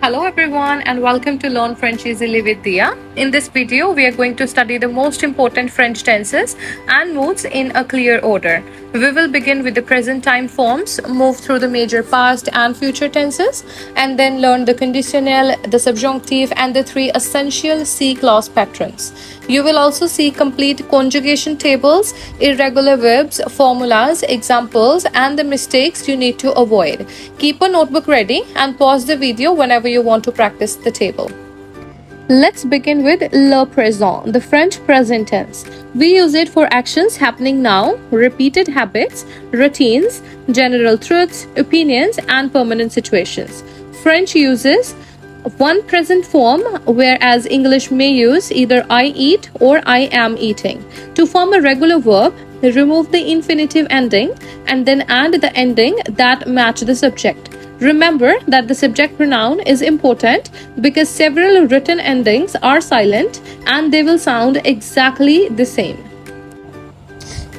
Hello everyone and welcome to Learn French Easily with Dia. In this video, we are going to study the most important French tenses and moods in a clear order. We will begin with the present time forms, move through the major past and future tenses, and then learn the conditional, the subjunctive, and the three essential C clause patterns. You will also see complete conjugation tables, irregular verbs, formulas, examples, and the mistakes you need to avoid. Keep a notebook ready and pause the video whenever you want to practice the table. Let's begin with le présent, the French present tense. We use it for actions happening now, repeated habits, routines, general truths, opinions, and permanent situations. French uses one present form, whereas English may use either I eat or I am eating. To form a regular verb, remove the infinitive ending and then add the ending that match the subject. Remember that the subject pronoun is important because several written endings are silent and they will sound exactly the same.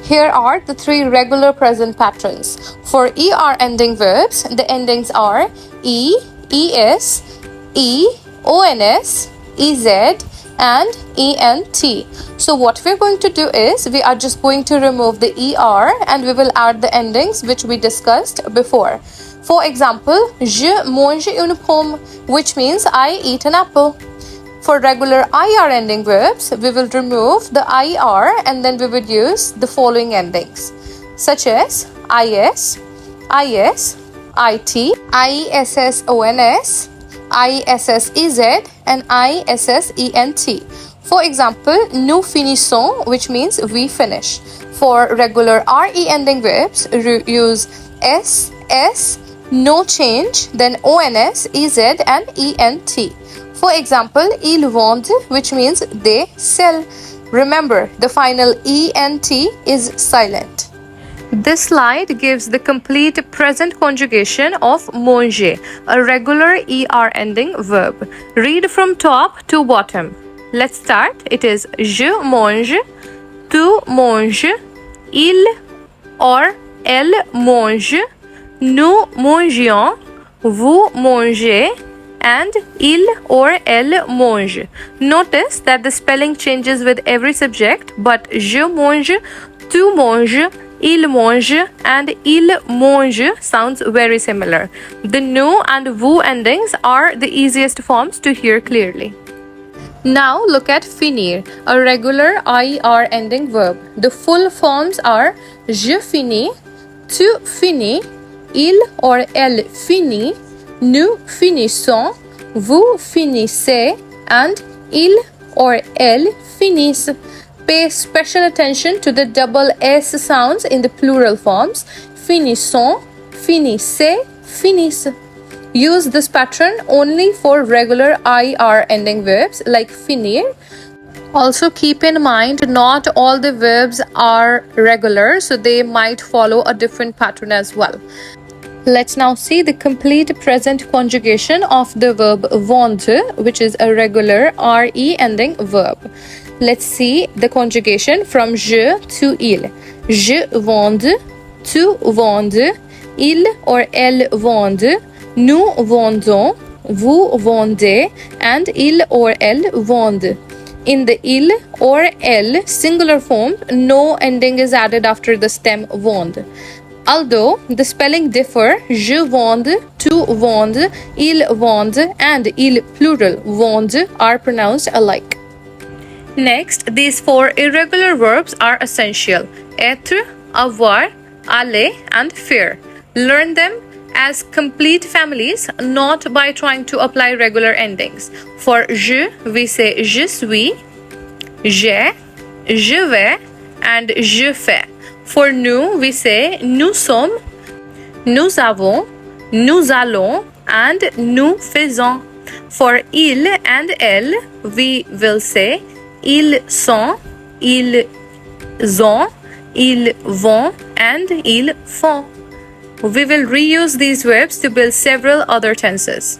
Here are the three regular present patterns. For ER ending verbs, the endings are E, ES, E, ONS, EZ, and ENT. So what we're going to do is we are just going to remove the ER and we will add the endings which we discussed before. For example, je mange une pomme, which means I eat an apple. For regular IR ending verbs, we will remove the IR and then we would use the following endings, such as IS, IS, IT, ISSONS, ISSEZ, and ISSENT. For example, nous finissons, which means we finish. For regular RE ending verbs, use S, S, no change, then ONS, EZ, and ENT. For example, ils vendent, which means they sell. Remember, the final ENT is silent. This slide gives the complete present conjugation of manger, a regular ER ending verb. Read from top to bottom. Let's start. It is je mange, tu manges, il or elle mange, nous mangions, vous mangez, and il or elle mange. Notice that the spelling changes with every subject, but je mange, tu manges, il mange, and il mange sounds very similar. The nous and vous endings are the easiest forms to hear clearly. Now look at finir, a regular IR ending verb. The full forms are je finis, tu finis, il or elle finit, nous finissons, vous finissez, and il or elle finissent. Pay special attention to the double S sounds in the plural forms. Finissons, finissez, finissent. Use this pattern only for regular IR ending verbs like finir. Also keep in mind not all the verbs are regular, so they might follow a different pattern as well. Let's now see the complete present conjugation of the verb vendre, which is a regular RE ending verb. Let's see the conjugation from je to il. Je vende, tu vendes, il or elle vende, nous vendons, vous vendez, and il or elle vende. In the il or elle singular form, no ending is added after the stem vende. Although the spelling differ, je vende, tu vendes, il vende, and il plural vende are pronounced alike. Next, these four irregular verbs are essential: être, avoir, aller, and faire. Learn them as complete families, not by trying to apply regular endings. For je, we say je suis, j'ai, je vais, and je fais. For nous, we say nous sommes, nous avons, nous allons, and nous faisons. For il and elle, we will say ils sont, ils ont, ils vont, and ils font. We will reuse these verbs to build several other tenses.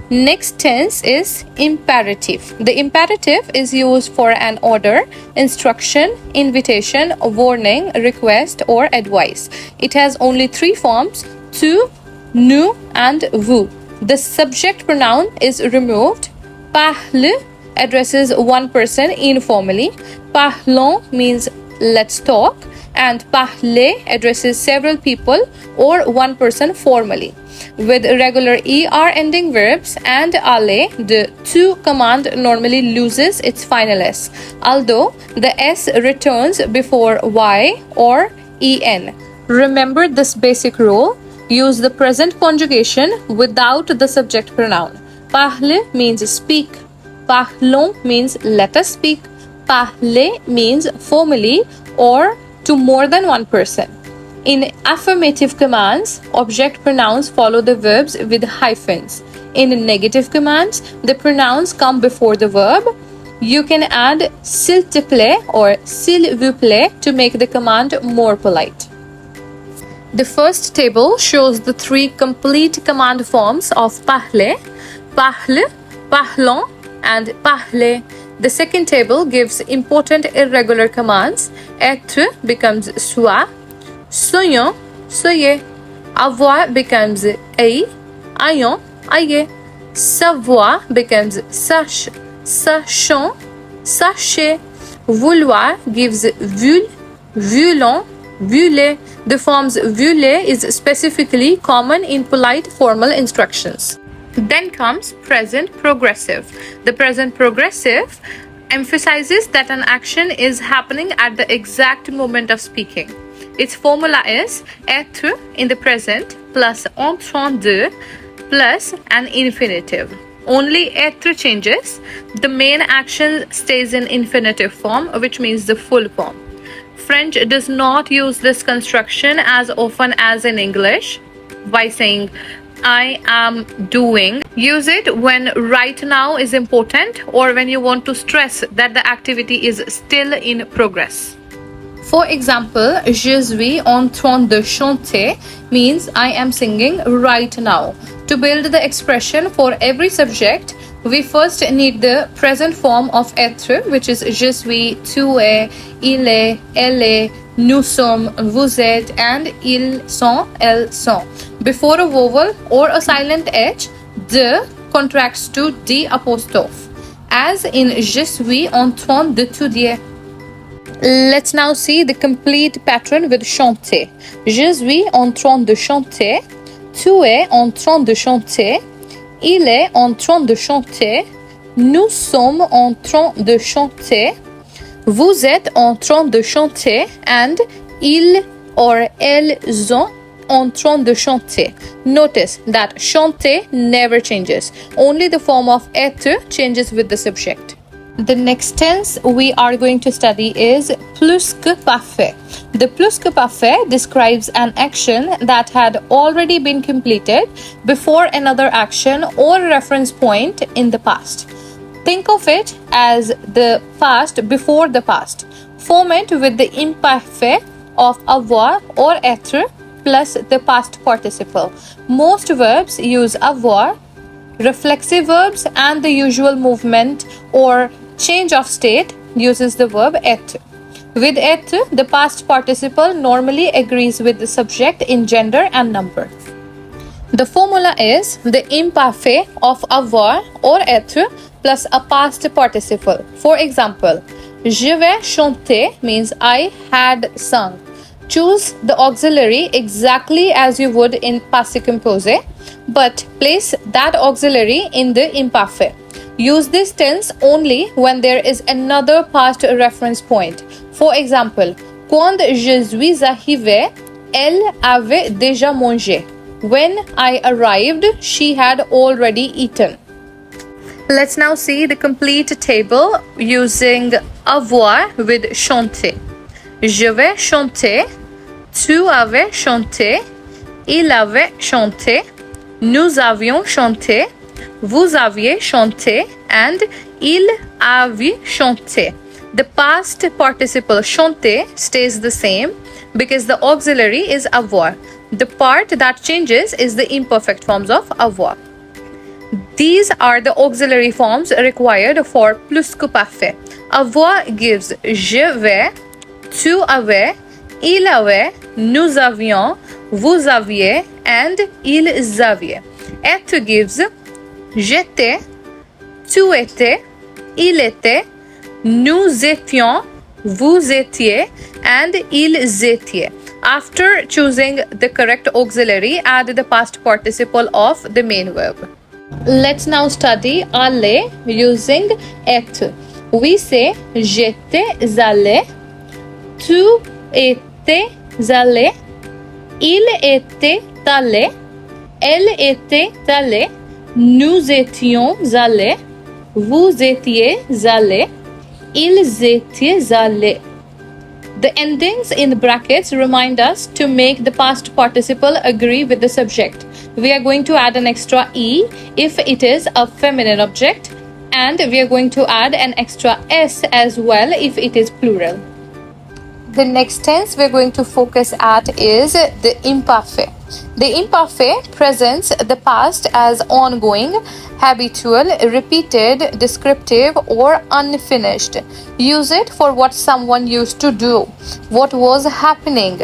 Next tense is imperative. The imperative is used for an order, instruction, invitation, warning, request, or advice. It has only three forms: tu, nous, and vous. The subject pronoun is removed. Parle addresses one person informally. Parlons means let's talk. And parler addresses several people or one person formally. With regular er ending verbs and aller, the to command normally loses its final s, although the s returns before y or en. Remember this basic rule. Use the present conjugation without the subject pronoun. Parler means speak. Parlons means let us speak. Parler means formally or to more than one person. In affirmative commands, object pronouns follow the verbs with hyphens. In negative commands, the pronouns come before the verb. You can add s'il te plaît or s'il vous plaît to make the command more polite. The first table shows the three complete command forms of parler, parle, parlons, and parler. The second table gives important irregular commands. Être becomes soit, soyons, soyez. Avoir becomes ayez, ayons, ayez. Savoir becomes sache, sachons, sachez. Vouloir gives vul, voulons, voulez. The forms voulez is specifically common in polite formal instructions. Then comes present progressive. The present progressive emphasizes that an action is happening at the exact moment of speaking. Its formula is être in the present plus en train de plus an infinitive. Only être changes. The main action stays in infinitive form, which means the full form. French does not use this construction as often as in English by saying I am doing. Use it when right now is important or when you want to stress that the activity is still in progress. For example, je suis en train de chanter means I am singing right now. To build the expression for every subject, we first need the present form of être, which is je suis, tu es, il est, elle est, nous sommes, vous êtes, and ils sont, elles sont. Before a vowel or a silent h, de contracts to d apostrophe, as in je suis en train d'étudier. Let's now see the complete pattern with chanter. Je suis en train de chanter, tu es en train de chanter, il est en train de chanter, nous sommes en train de chanter, vous êtes en train de chanter, and ils or elles sont en train de chanter. Notice that chanter never changes. Only the form of être changes with the subject. The next tense we are going to study is plus-que-parfait. The plus-que-parfait describes an action that had already been completed before another action or reference point in the past. Think of it as the past before the past. Form it with the imperfect of avoir or être plus the past participle. Most verbs use avoir. Reflexive verbs and the usual movement or change of state uses the verb être. With être, the past participle normally agrees with the subject in gender and number. The formula is the imparfait of avoir or être plus a past participle. For example, je vais chanter means I had sung. Choose the auxiliary exactly as you would in passé composé, but place that auxiliary in the imparfait. Use this tense only when there is another past reference point. For example, quand je suis arrivée, elle avait déjà mangé. When I arrived, she had already eaten. Let's now see the complete table using avoir with chanter. Je vais chanter, tu avais chanté, il avait chanté, nous avions chanté, vous aviez chanté, and il avait chanté. The past participle chanter stays the same because the auxiliary is avoir. The part that changes is the imperfect forms of avoir. These are the auxiliary forms required for plus-que-parfait. Avoir gives je vais, tu avais, il avait, nous avions, vous aviez, and ils avaient. Être gives j'étais, tu étais, il était, nous étions, vous étiez, and ils étaient. After choosing the correct auxiliary, add the past participle of the main verb. Let's now study aller using être. We say j'étais allé, tu étais allé, il était allé, elle était allée, nous étions allés, vous étiez allés, ils étaient allés. The endings in brackets remind us to make the past participle agree with the subject. We are going to add an extra E if it is a feminine object, and we are going to add an extra S as well if it is plural. The next tense we're going to focus at is the imparfait. The imparfait presents the past as ongoing, habitual, repeated, descriptive, or unfinished. Use it for what someone used to do, what was happening,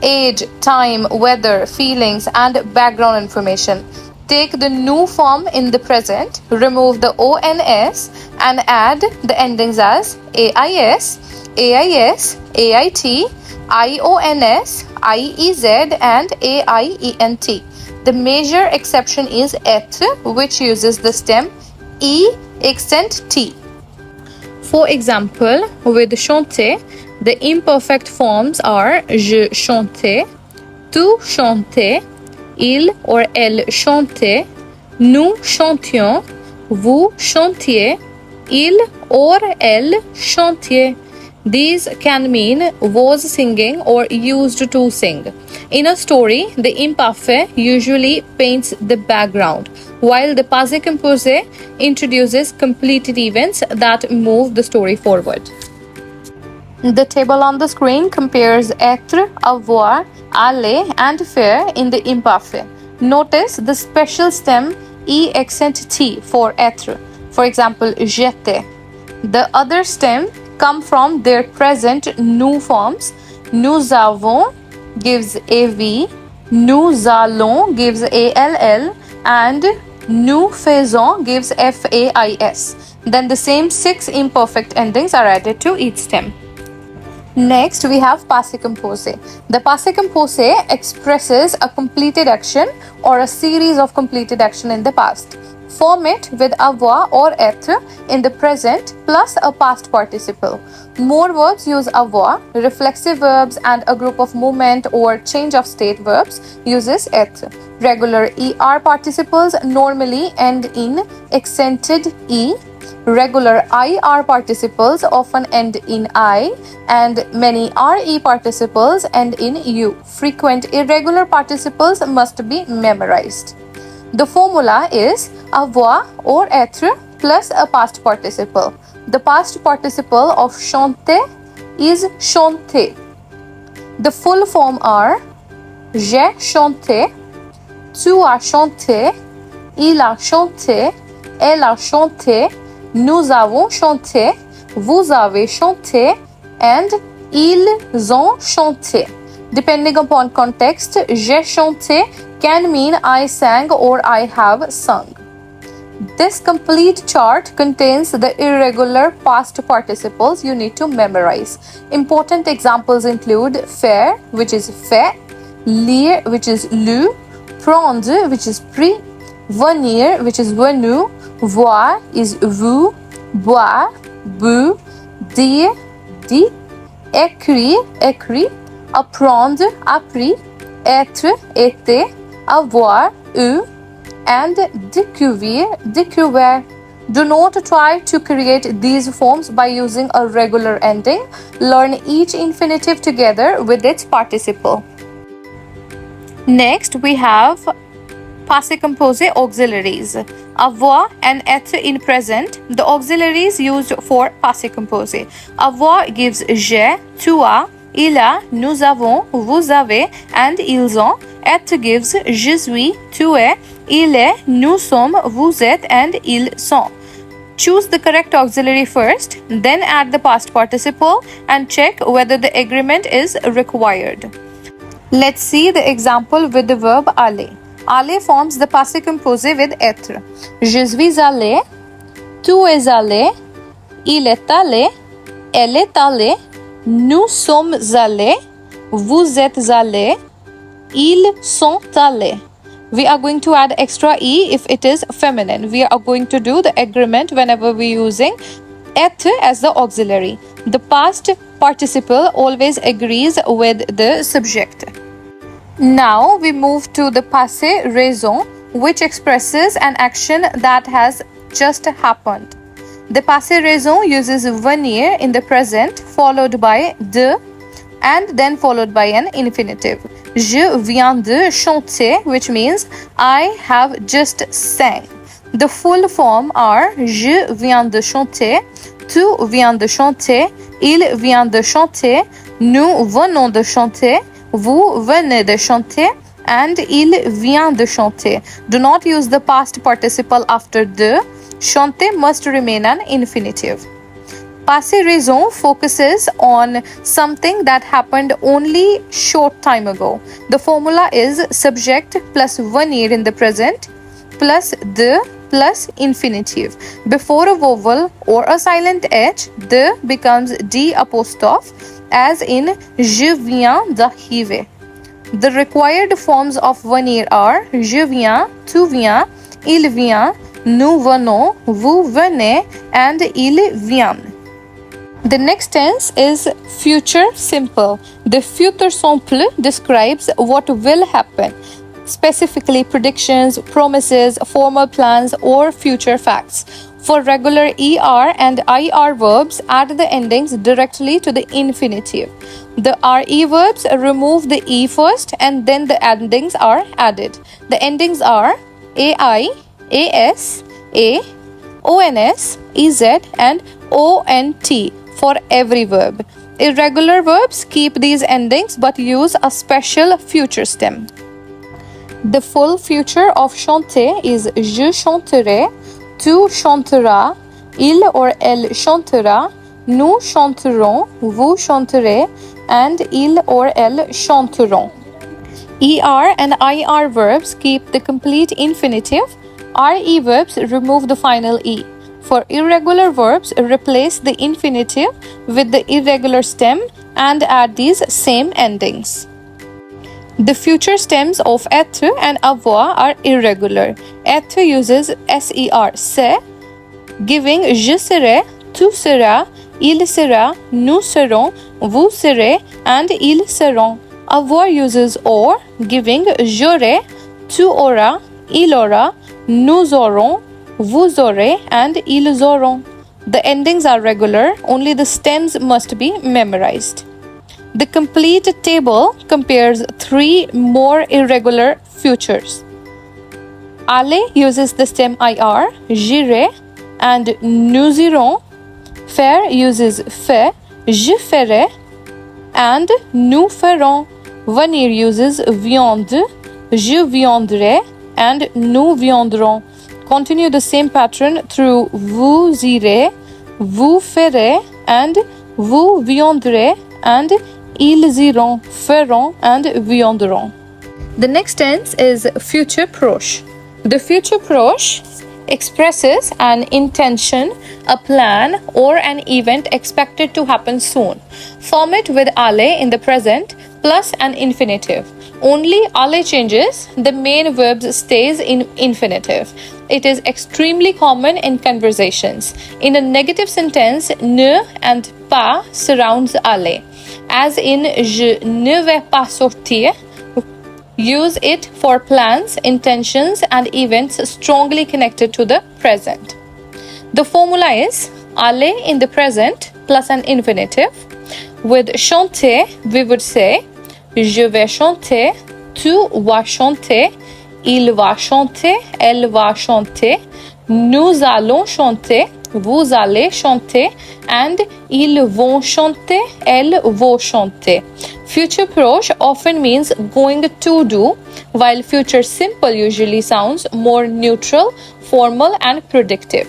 age, time, weather, feelings, and background information. Take the new form in the present, remove the ONS, and add the endings as AIS, AIS, AIT, IONS, IEZ, and AIENT. The major exception is être, which uses the stem E accent T. For example, with chanter, the imperfect forms are je chantais, tu chantais, il or elle chantait, nous chantions, vous chantiez, il or elle chantiez. These can mean was singing or used to sing. In a story, the imparfait usually paints the background, while the passé composé introduces completed events that move the story forward. The table on the screen compares être, avoir, aller, and faire in the imparfait. Notice the special stem E accent T for être. For example, j'étais. The other stem come from their present nous forms. Nous avons gives AV, nous allons gives ALL, and nous faisons gives FAIS. Then the same 6 imperfect endings are added to each stem. Next, we have passé composé. The passé composé expresses a completed action or a series of completed action in the past. Form it with avoir or être in the present plus a past participle. More verbs use avoir, reflexive verbs and a group of movement or change of state verbs uses être. Regular ER participles normally end in accented E. Regular IR participles often end in I, and many RE participles end in U. Frequent irregular participles must be memorized. The formula is avoir or être plus a past participle. The past participle of chanter is chanter. The full form are j'ai chanté, tu as chanté, il a chanté, elle a chanté, nous avons chanté, vous avez chanté, and ils ont chanté. Depending upon context, j'ai chanté can mean I sang or I have sung. This complete chart contains the irregular past participles you need to memorize. Important examples include faire, which is fait, lire, which is lu, prendre, which is pris, venir, which is venu, voir is vu, boire, bu, dire, dit, écrire, écrit, apprendre, appris, être, été, avoir, eu, and découvrir, découvert. Do not try to create these forms by using a regular ending. Learn each infinitive together with its participle. Next, we have passé composé auxiliaries. Avoir and être in present, the auxiliaries used for passé composé. Avoir gives j'ai, tu as, il a, nous avons, vous avez, and ils ont. Être gives je suis, tu es, il est, nous sommes, vous êtes, and ils sont. Choose the correct auxiliary first, then add the past participle and check whether the agreement is required. Let's see the example with the verb aller. Aller forms the passé composé with être. Je suis allé, tu es allé, il est allé, elle est allée, nous sommes allés, vous êtes allés, ils sont allés. We are going to add extra E if it is feminine. We are going to do the agreement whenever we're using être as the auxiliary. The past participle always agrees with the subject. Now we move to the passé raison, which expresses an action that has just happened. The passé raison uses venir in the present followed by de and then followed by an infinitive. Je viens de chanter, which means I have just sang. The full form are je viens de chanter, tu viens de chanter, il vient de chanter, nous venons de chanter, vous venez de chanter, and il vient de chanter. Do not use the past participle after de. Chanter must remain an infinitive. Passé raison focuses on something that happened only short time ago. The formula is subject plus venir in the present plus de plus infinitive. Before a vowel or a silent H, de becomes D apostrophe, as in je viens d'arriver. The required forms of venir are je viens, tu viens, il vient, nous venons, vous venez, and ils viennent. The next tense is future simple. The futur simple describes what will happen, specifically predictions, promises, formal plans, or future facts. For regular ER and IR verbs, add the endings directly to the infinitive. The RE verbs remove the E first and then the endings are added. The endings are AI, AS, A, ONS, EZ, and ONT for every verb. Irregular verbs keep these endings but use a special future stem. The full future of chanter is je chanterai, tu chanteras, il or elle chantera, nous chanterons, vous chanterez, and il or elles chanteront. ER and IR verbs keep the complete infinitive. RE verbs remove the final E. For irregular verbs, replace the infinitive with the irregular stem and add these same endings. The future stems of être and avoir are irregular. Être uses ser, se, giving je serai, tu seras, il sera, nous serons, vous serez, and ils seront. Avoir uses or, giving j'aurai, tu auras, il aura, nous aurons, vous aurez, and ils auront. The endings are regular, only the stems must be memorized. The complete table compares three more irregular futures. Aller uses the stem IR, j'irai, and nous irons. Faire uses fait, je ferai, and nous ferons. Venir uses viande, je viendrai, and nous viendrons. Continue the same pattern through vous irez, vous ferez, and vous viendrez, and ils iront, feront, and viendront. The next tense is future proche. The future proche expresses an intention, a plan, or an event expected to happen soon. Form it with aller in the present plus an infinitive. Only aller changes, the main verb stays in infinitive. It is extremely common in conversations. In a negative sentence, ne and pas surrounds aller. As in je ne vais pas sortir, use it for plans, intentions, and events strongly connected to the present. The formula is aller in the present plus an infinitive. With chanter, we would say je vais chanter, tu vas chanter, il va chanter, elle va chanter, nous allons chanter, vous allez chanter, and ils vont chanter, elles vont chanter. Future proche often means going to do, while future simple usually sounds more neutral, formal, and predictive.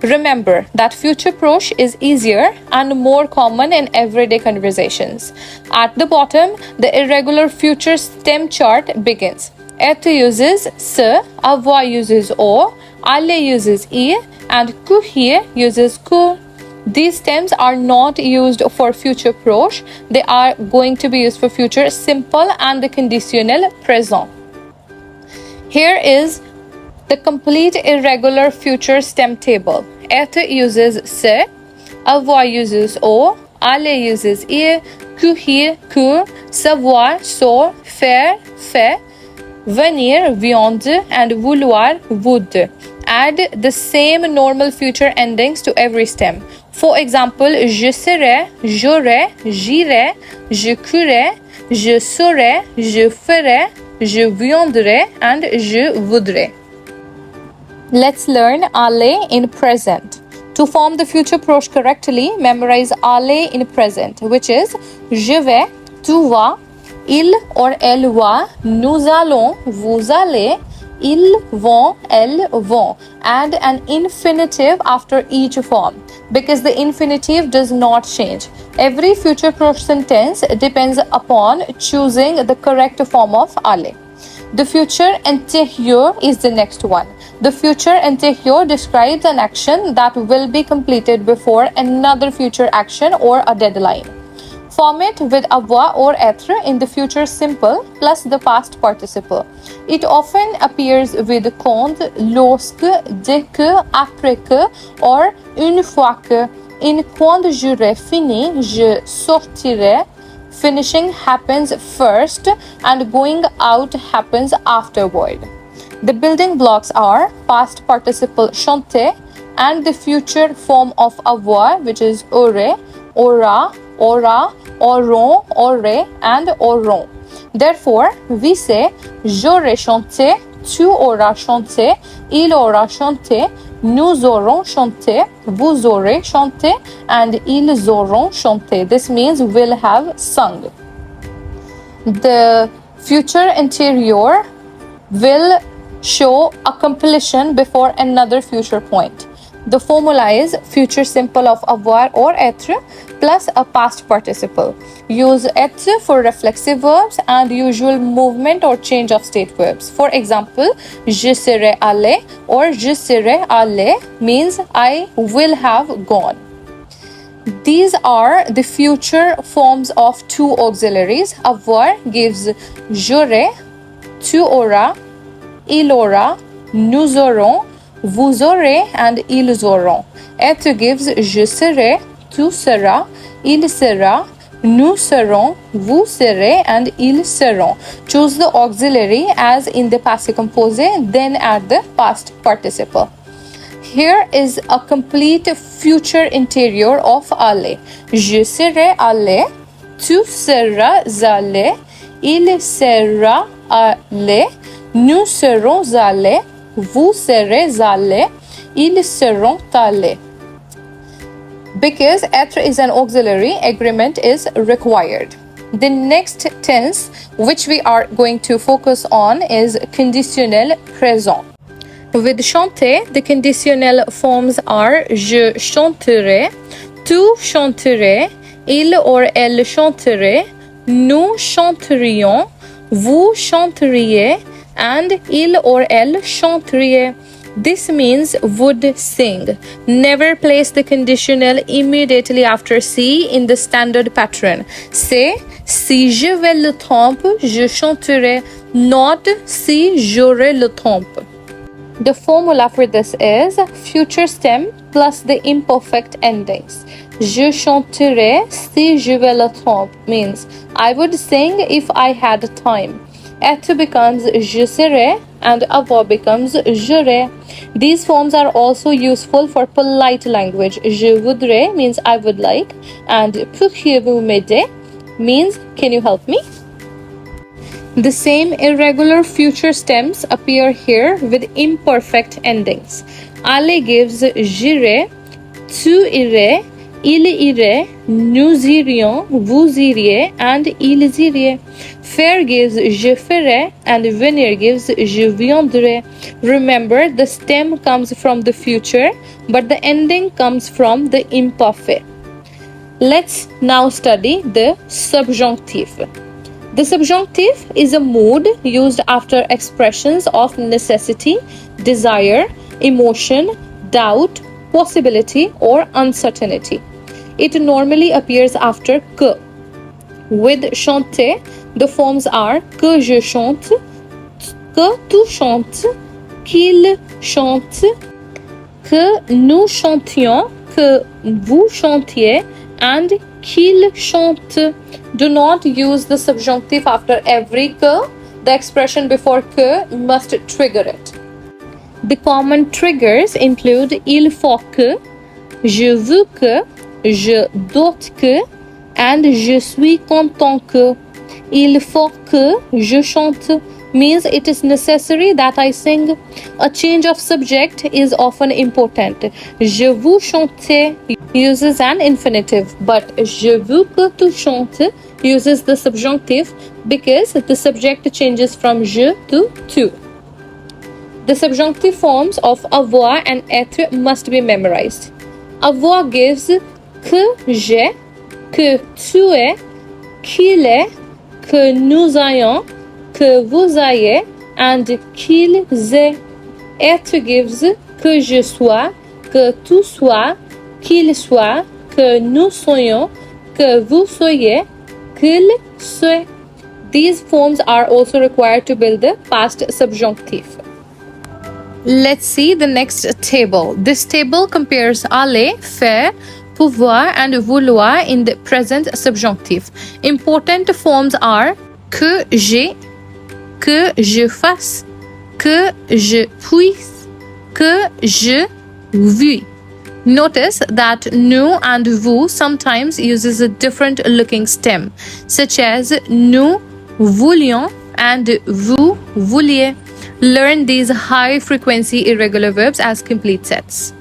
Remember that future proche is easier and more common in everyday conversations. At the bottom, the irregular future stem chart begins. Être uses se, avoir uses o, aller uses I, and courir uses que. These stems are not used for future proche. They are going to be used for future simple and the conditional présent. Here is the complete irregular future stem table. Être uses se, avoir uses o, aller uses I, courir que, savoir so, faire fait, venir viande, and vouloir would. Add the same normal future endings to every stem. For example, je serai, j'aurai, j'irai, je courai, je saurai, je ferai, je viendrai, and je voudrais. Let's learn aller in present. To form the future proche correctly, memorize aller in present, which is je vais, tu vas, il or elle va, nous allons, vous allez, ils vont, elles vont. Add an infinitive after each form because the infinitive does not change. Every future proche sentence depends upon choosing the correct form of aller. The future antérieur is the next one. The future antérieur describes an action that will be completed before another future action or a deadline. Form it with avoir or être in the future simple plus the past participle. It often appears with quand, lorsque, dès que, après que, or une fois que. In quand j'aurai fini, je sortirai. Finishing happens first and going out happens afterward. The building blocks are past participle chanter and the future form of avoir, which is aurait, aura, aura, auront, aurait, and auront. Therefore, we say j'aurai chanté, tu auras chanté, il aura chanté, nous aurons chanté, vous aurez chanté, and ils auront chanté. This means will have sung. The future antérieur will show a completion before another future point. The formula is future simple of avoir or être plus a past participle. Use être for reflexive verbs and usual movement or change of state verbs. For example, je serai allé or je serai allé means I will have gone. These are the future forms of two auxiliaries. Avoir gives j'aurai, tu auras, il aura, nous aurons, vous aurez, and ils auront. Être gives je serai, tu seras, il sera, nous serons, vous serez, and ils seront. Choose the auxiliary as in the passé composé, then add the past participle. Here is a complete future antérieur of aller. Je serai allé, tu seras allé, il sera allé, nous serons allés, vous serez allés, ils seront allés. Because être is an auxiliary, agreement is required. The next tense which we are going to focus on is conditionnel présent. With chanter, the conditional forms are je chanterai, tu chanterais, il or elle chanterait, nous chanterions, vous chanteriez, and il or elle chanterait. This means would sing. Never place the conditional immediately after si in the standard pattern. Say, si je vais le temps, je chanterai, not si j'aurai le temps. The formula for this is future stem plus the imperfect endings. Je chanterai si je vais le temps means I would sing if I had time. Être becomes je serai and avoir becomes j'aurai. These forms are also useful for polite language. Je voudrais means I would like, and pourriez-vous m'aider means can you help me? The same irregular future stems appear here with imperfect endings. Aller gives j'irai, tu irais, il irait, nous irions, vous iriez, and ils iriez. Faire gives je ferai, and venir gives je viendrai. Remember, the stem comes from the future, but the ending comes from the imparfait. Let's now study the subjunctive. The subjunctive is a mood used after expressions of necessity, desire, emotion, doubt, possibility, or uncertainty. It normally appears after que. With chanter, the forms are que je chante, que tu chantes, qu'il chante, que nous chantions, que vous chantiez, and qu'il chante. Do not use the subjunctive after every que. The expression before que must trigger it. The common triggers include il faut que, je veux que, je doute que, and je suis content que. Il faut que je chante means it is necessary that I sing. A change of subject is often important. Je vous chante uses an infinitive, but je veux que tu chantes uses the subjunctive because the subject changes from je to tu. The subjunctive forms of avoir and être must be memorized. Avoir gives que j'ai, que tu es, qu'il est, que nous ayons, que vous ayez, and qu'ils aient. Être gives que je sois, que tu sois, qu'il soit, que nous soyons, que vous soyez, qu'il soit. These forms are also required to build the past subjunctive. Let's see the next table. This table compares aller, faire, pouvoir, and vouloir in the present subjunctive. Important forms are que j'ai, que je fasse, que je puisse, que je veux. Notice that nous and vous sometimes uses a different looking stem, such as nous voulions and vous vouliez. Learn these high frequency irregular verbs as complete sets.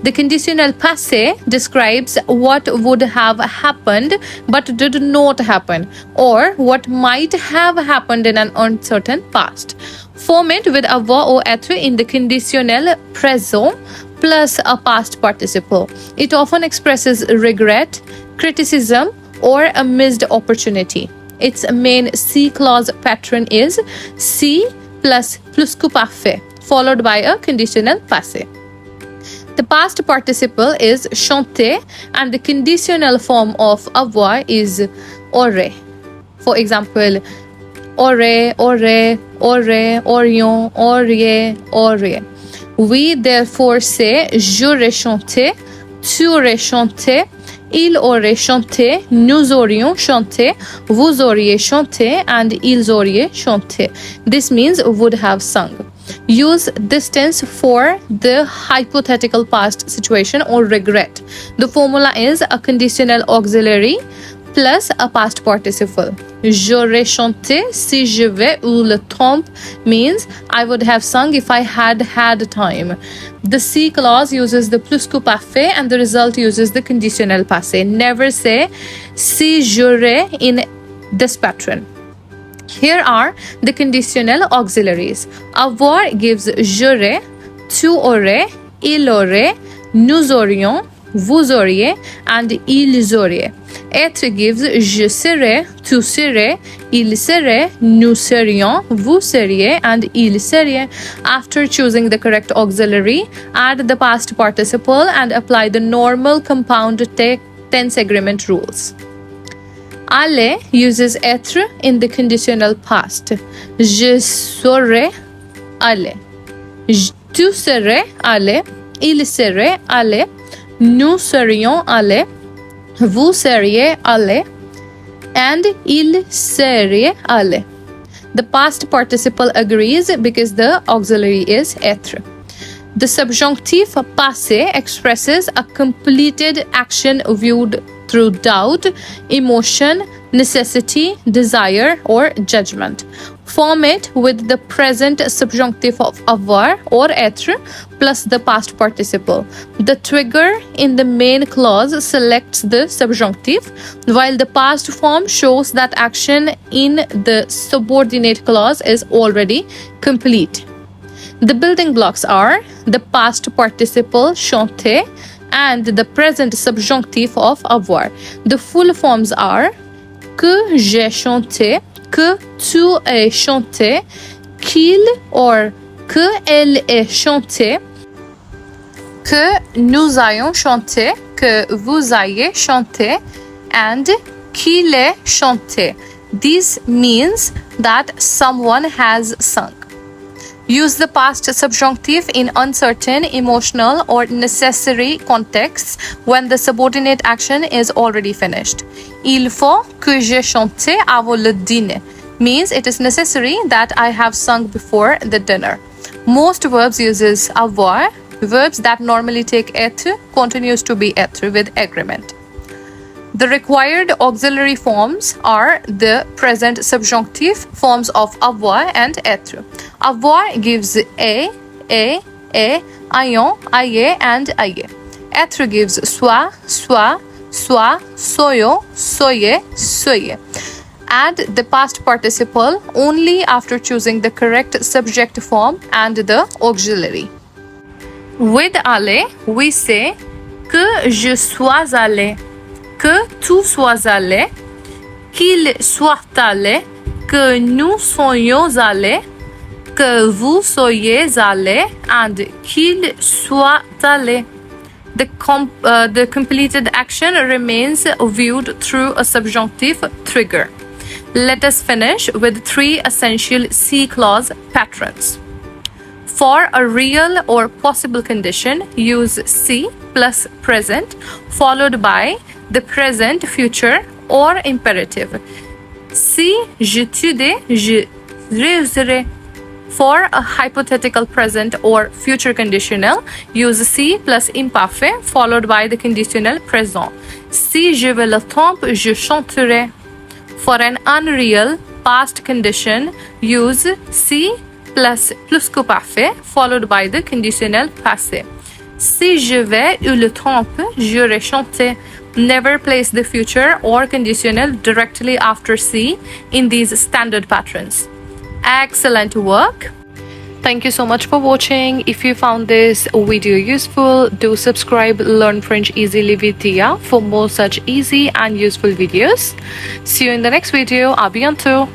The conditional passé describes what would have happened but did not happen, or what might have happened in an uncertain past. Form it with avoir or être in the conditional présent plus a past participle. It often expresses regret, criticism, or a missed opportunity. Its main C clause pattern is C plus plus-que-parfait, followed by a conditional passé. The past participle is chanter and the conditional form of avoir is aurait. For example, aurait, aurait, aurait, aurions, auriez, auriez. We therefore say j'aurais chanté, tu aurais chanté, il aurait chanté, nous aurions chanté, vous auriez chanté, and ils auraient chanté. This means would have sung. Use this tense for the hypothetical past situation or regret. The formula is a conditional auxiliary plus a past participle. J'aurais chanté si j'avais eu le temps means I would have sung if I had had time. The C clause uses the plus-que-parfait and the result uses the conditional passé. Never say si j'aurais in this pattern. Here are the conditional auxiliaries. Avoir gives j'aurais, tu aurais, il aurait, nous aurions, vous auriez, and ils auraient. Être gives je serai, tu serais, il serait, nous serions, vous seriez, and ils seraient. After choosing the correct auxiliary, add the past participle and apply the normal compound tense agreement rules. Aller uses être in the conditional past. Je serai aller. Tu serais aller. Il serait aller. Nous serions aller. Vous seriez aller. And il serait aller. The past participle agrees because the auxiliary is être. The subjunctive passé expresses a completed action viewed through doubt, emotion, necessity, desire, or judgment. Form it with the present subjunctive of avoir or être plus the past participle. The trigger in the main clause selects the subjunctive, while the past form shows that action in the subordinate clause is already complete. The building blocks are the past participle chanter and the present subjunctive of avoir. The full forms are que j'ai chanté, que tu aies chanté, qu'il or que elle ait chanté, que nous ayons chanté, que vous ayez chanté, and qu'il ait chanté. This means that someone has sung. Use the past subjunctive in uncertain, emotional, or necessary contexts when the subordinate action is already finished. Il faut que j'ai chanté avant le dîner means it is necessary that I have sung before the dinner. Most verbs uses avoir. Verbs that normally take être continues to be être with agreement. The required auxiliary forms are the present subjunctive forms of avoir and être. Avoir gives a, ayant, aye, and aye. Être gives soit, soyo, soye, soye. Add the past participle only after choosing the correct subject form and the auxiliary. With aller, we say que je sois allé, que tu sois allé, qu'il soit allé, que nous soyons allés, que vous soyez allés, and qu'il soit allé. The completed action remains viewed through a subjunctive trigger. Let us finish with 3 essential C clause patterns. For a real or possible condition, use C plus present followed by the present, future, or imperative. Si je t'aidais, je réussirai. For a hypothetical present or future conditional, use C plus imparfait followed by the conditional présent. Si je veux le temps, je chanterai. For an unreal past condition, use C plus plus-que-parfait followed by the conditional passé. Si je vais eu le temps, j'aurai chanté. Never place the future or conditional directly after C in these standard patterns. Excellent work. Thank you so much for watching. If you found this video useful, do subscribe Learn French Easily with Tia for more such easy and useful videos. See you in the next video. À bientôt.